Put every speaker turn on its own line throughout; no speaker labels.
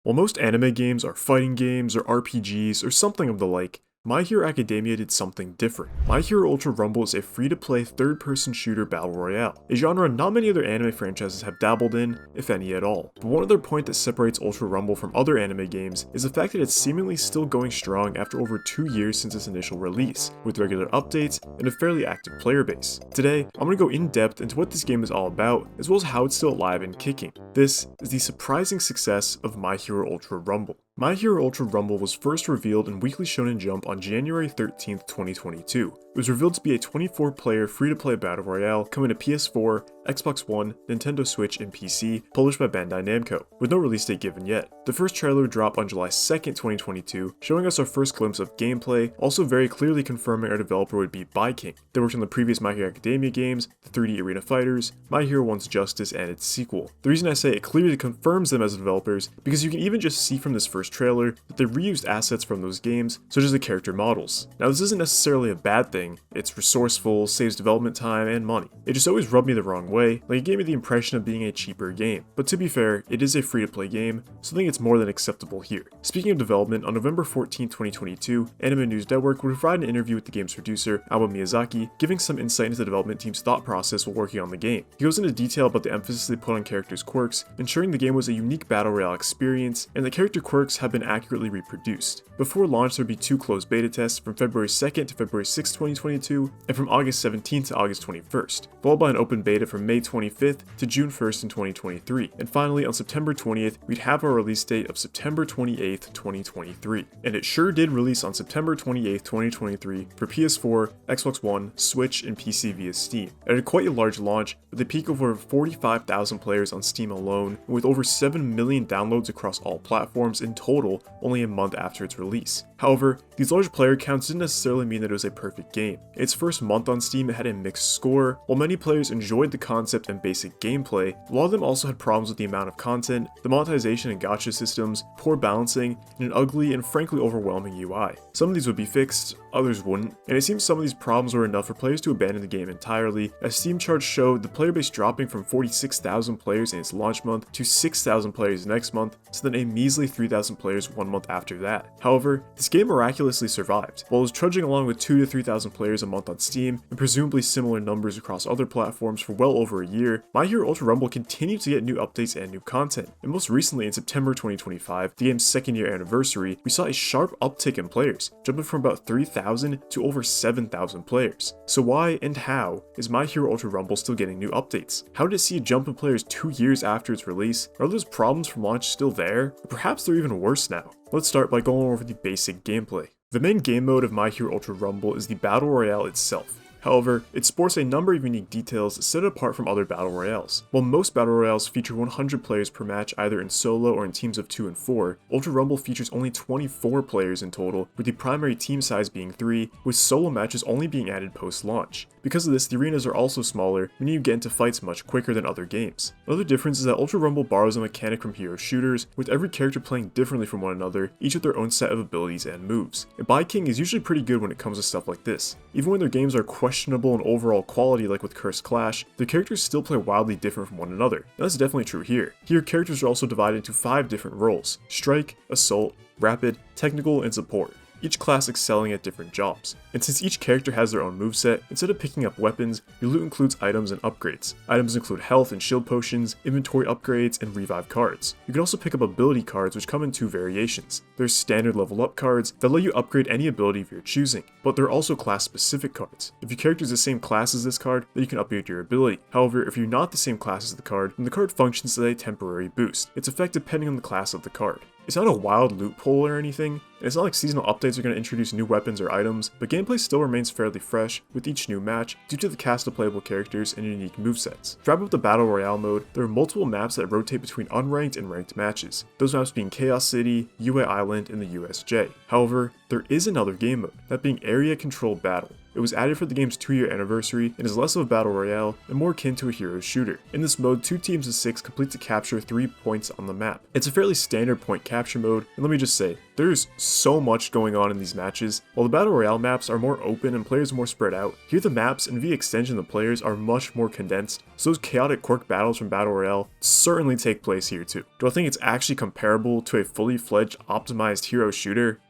While most anime games are fighting games or RPGs or something of the like, My Hero Academia did something different. My Hero Ultra Rumble is a free-to-play third-person shooter battle royale, a genre not many other anime franchises have dabbled in, if any at all. But one other point that separates Ultra Rumble from other anime games is the fact that it's seemingly still going strong after over 2 years since its initial release, with regular updates and a fairly active player base. Today, I'm going to go in-depth into what this game is all about, as well as how it's still alive and kicking. This is the surprising success of My Hero Ultra Rumble. My Hero Ultra Rumble was first revealed in Weekly Shonen Jump on January 13th, 2022. It was revealed to be a 24-player free-to-play battle royale coming to PS4, Xbox One, Nintendo Switch, and PC, published by Bandai Namco, with no release date given yet. The first trailer dropped on July 2nd, 2022, showing us our first glimpse of gameplay, also very clearly confirming our developer would be Viking. They worked on the previous My Hero Academia games, the 3D Arena Fighters, My Hero One's Justice, and its sequel. The reason I say it clearly confirms them as developers, because you can even just see from this first trailer that they reused assets from those games, such as the character models. Now this isn't necessarily a bad thing, it's resourceful, saves development time and money. It just always rubbed me the wrong way, like it gave me the impression of being a cheaper game. But to be fair, it is a free-to-play game, so I think it's more than acceptable here. Speaking of development, on November 14, 2022, Anime News Network would provide an interview with the game's producer, Aoba Miyazaki, giving some insight into the development team's thought process while working on the game. He goes into detail about the emphasis they put on characters' quirks, ensuring the game was a unique battle royale experience, and the character quirks have been accurately reproduced. Before launch, there would be 2 closed beta tests from February 2nd to February 6th, 2022, and from August 17th to August 21st, followed by an open beta from May 25th to June 1st in 2023. And finally, on September 20th, we'd have our release date of September 28th, 2023. And it sure did release on September 28th, 2023 for PS4, Xbox One, Switch, and PC via Steam. It had quite a large launch, with a peak of over 45,000 players on Steam alone, and with over 7 million downloads across all platforms in total only a month after its release. However, these large player counts didn't necessarily mean that it was a perfect game. In its first month on Steam, it had a mixed score. While many players enjoyed the concept and basic gameplay, a lot of them also had problems with the amount of content, the monetization and gacha systems, poor balancing, and an ugly and frankly overwhelming UI. Some of these would be fixed, others wouldn't, and it seems some of these problems were enough for players to abandon the game entirely, as Steam charts showed the player base dropping from 46,000 players in its launch month to 6,000 players next month, so then a measly 3,000 players 1 month after that. However, this game miraculously survived. While it was trudging along with 2,000 to 3,000 players a month on Steam, and presumably similar numbers across other platforms for well over a year, My Hero Ultra Rumble continued to get new updates and new content, and most recently in September 2025, the game's 2nd year anniversary, we saw a sharp uptick in players, jumping from about 3,000 to over 7,000 players. So why and how is My Hero Ultra Rumble still getting new updates? How did it see a jump in players 2 years after its release? Are those problems from launch still there? Or perhaps they're even worse now. Let's start by going over the basic gameplay. The main game mode of My Hero Ultra Rumble is the Battle Royale itself. However, it sports a number of unique details that set it apart from other battle royales. While most battle royales feature 100 players per match either in solo or in teams of 2 and 4, Ultra Rumble features only 24 players in total, with the primary team size being 3, with solo matches only being added post-launch. Because of this, the arenas are also smaller, meaning you get into fights much quicker than other games. Another difference is that Ultra Rumble borrows a mechanic from hero shooters, with every character playing differently from one another, each with their own set of abilities and moves. And Viking is usually pretty good when it comes to stuff like this. Even when their games are questionable in overall quality like with Cursed Clash, their characters still play wildly different from one another. And that's definitely true here. Here, characters are also divided into 5 different roles: Strike, Assault, Rapid, Technical, and Support, each class excelling at different jobs. And since each character has their own moveset, instead of picking up weapons, your loot includes items and upgrades. Items include health and shield potions, inventory upgrades, and revive cards. You can also pick up ability cards, which come in 2 variations. There's standard level up cards that let you upgrade any ability of your choosing, but there are also class specific cards. If your character is the same class as this card, then you can upgrade your ability. However, if you're not the same class as the card, then the card functions as a temporary boost. Its effect depending on the class of the card. It's not a wild loot pool or anything, and it's not like seasonal updates are going to introduce new weapons or items, but gameplay still remains fairly fresh with each new match due to the cast of playable characters and unique movesets. To wrap up the Battle Royale mode, there are multiple maps that rotate between unranked and ranked matches, those maps being Chaos City, UA Island, and the USJ. However, there is another game mode, that being Area Controlled Battle. It was added for the game's 2-year anniversary and is less of a battle royale and more akin to a hero shooter. In this mode, 2 teams of 6 complete to capture 3 points on the map. It's a fairly standard point capture mode, and let me just say, there's so much going on in these matches. While the battle royale maps are more open and players more spread out, here the maps and via extension the players are much more condensed, so those chaotic quirk battles from battle royale certainly take place here too. Do I think it's actually comparable to a fully fledged optimized hero shooter?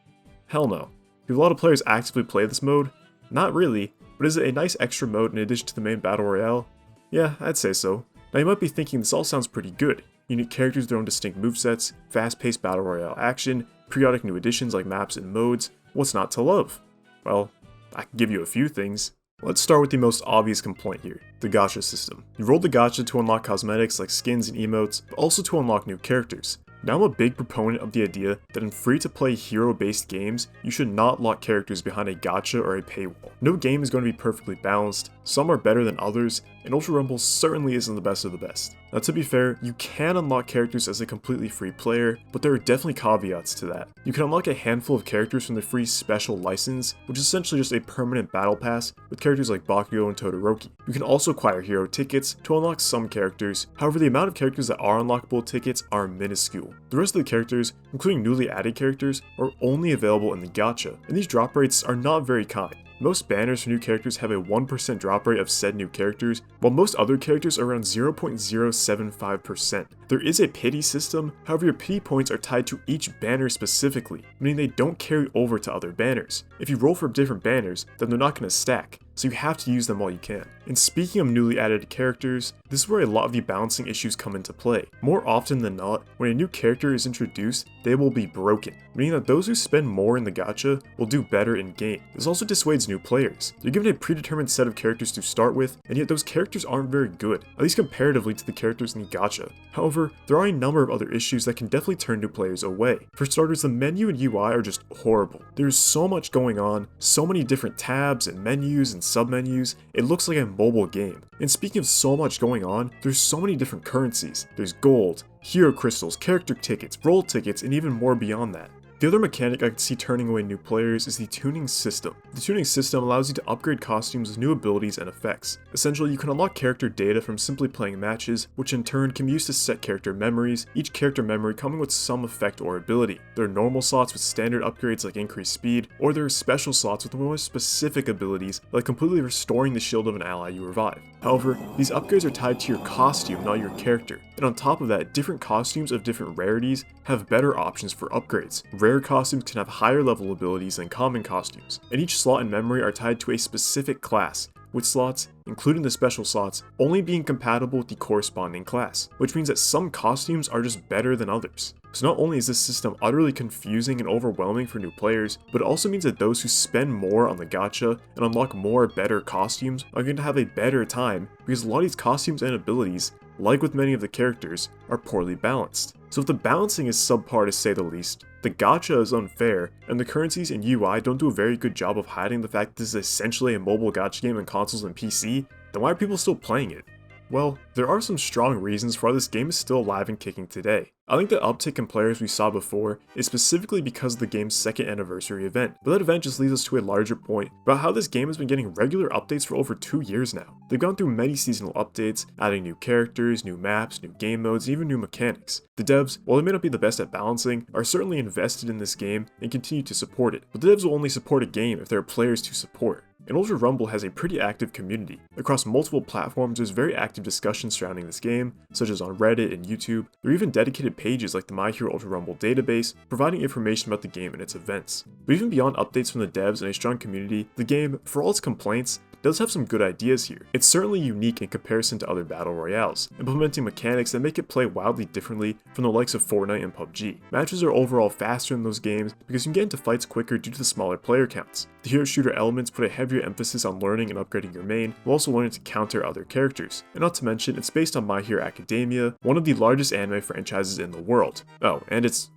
Hell no. Do a lot of players actively play this mode? Not really, but is it a nice extra mode in addition to the main battle royale? Yeah, I'd say so. Now you might be thinking this all sounds pretty good. Unique characters with their own distinct movesets, fast-paced battle royale action, periodic new additions like maps and modes, what's not to love? Well, I can give you a few things. Let's start with the most obvious complaint here, the gacha system. You roll the gacha to unlock cosmetics like skins and emotes, but also to unlock new characters. Now I'm a big proponent of the idea that in free-to-play hero-based games, you should not lock characters behind a gacha or a paywall. No game is going to be perfectly balanced, some are better than others, and Ultra Rumble certainly isn't the best of the best. Now to be fair, you can unlock characters as a completely free player, but there are definitely caveats to that. You can unlock a handful of characters from the free special license, which is essentially just a permanent battle pass with characters like Bakugo and Todoroki. You can also acquire hero tickets to unlock some characters, however the amount of characters that are unlockable tickets are minuscule. The rest of the characters, including newly added characters, are only available in the gacha, and these drop rates are not very kind. Most banners for new characters have a 1% drop rate of said new characters, while most other characters are around 0.075%. There is a pity system, however your pity points are tied to each banner specifically, meaning they don't carry over to other banners. If you roll for different banners, then they're not going to stack, so you have to use them while you can. And speaking of newly added characters, this is where a lot of the balancing issues come into play. More often than not, when a new character is introduced, they will be broken, meaning that those who spend more in the gacha will do better in game. This also dissuades new players. You're given a predetermined set of characters to start with, and yet those characters aren't very good, at least comparatively to the characters in the gacha. However, there are a number of other issues that can definitely turn new players away. For starters, the menu and UI are just horrible. There's so much going on, so many different tabs and menus and submenus, it looks like a mobile game. And speaking of so much going on, there's so many different currencies. There's gold, hero crystals, character tickets, roll tickets, and even more beyond that. The other mechanic I could see turning away new players is the tuning system. The tuning system allows you to upgrade costumes with new abilities and effects. Essentially, you can unlock character data from simply playing matches, which in turn can be used to set character memories, each character memory coming with some effect or ability. There are normal slots with standard upgrades like increased speed, or there are special slots with more specific abilities like completely restoring the shield of an ally you revive. However, these upgrades are tied to your costume, not your character. And on top of that, different costumes of different rarities have better options for upgrades. Rare costumes can have higher level abilities than common costumes, and each slot in memory are tied to a specific class, with slots, including the special slots, only being compatible with the corresponding class, which means that some costumes are just better than others. So not only is this system utterly confusing and overwhelming for new players, but it also means that those who spend more on the gacha and unlock more better costumes are going to have a better time, because a lot of these costumes and abilities, like with many of the characters, are poorly balanced. So if the balancing is subpar to say the least, the gacha is unfair, and the currencies and UI don't do a very good job of hiding the fact that this is essentially a mobile gacha game on consoles and PC, then why are people still playing it? Well, there are some strong reasons for why this game is still alive and kicking today. I think the uptick in players we saw before is specifically because of the game's second anniversary event, but that event just leads us to a larger point about how this game has been getting regular updates for over 2 years now. They've gone through many seasonal updates, adding new characters, new maps, new game modes, and even new mechanics. The devs, while they may not be the best at balancing, are certainly invested in this game and continue to support it, but the devs will only support a game if there are players to support. And Ultra Rumble has a pretty active community. Across multiple platforms, there's very active discussions surrounding this game, such as on Reddit and YouTube. There are even dedicated pages like the My Hero Ultra Rumble database, providing information about the game and its events. But even beyond updates from the devs and a strong community, the game, for all its complaints, does have some good ideas here. It's certainly unique in comparison to other battle royales, implementing mechanics that make it play wildly differently from the likes of Fortnite and PUBG. Matches are overall faster in those games because you can get into fights quicker due to the smaller player counts. The hero shooter elements put a heavier emphasis on learning and upgrading your main, while also learning to counter other characters. And not to mention, it's based on My Hero Academia, one of the largest anime franchises in the world. Oh, and it's,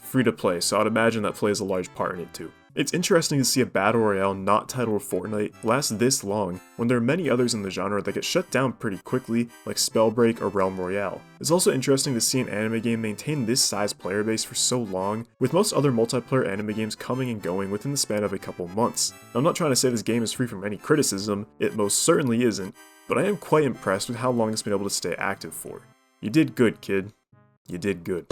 free to play, so I'd imagine that plays a large part in it too. It's interesting to see a battle royale not titled Fortnite last this long when there are many others in the genre that get shut down pretty quickly, like Spellbreak or Realm Royale. It's also interesting to see an anime game maintain this size player base for so long, with most other multiplayer anime games coming and going within the span of a couple months. Now, I'm not trying to say this game is free from any criticism, it most certainly isn't, but I am quite impressed with how long it's been able to stay active for. You did good, kid. You did good.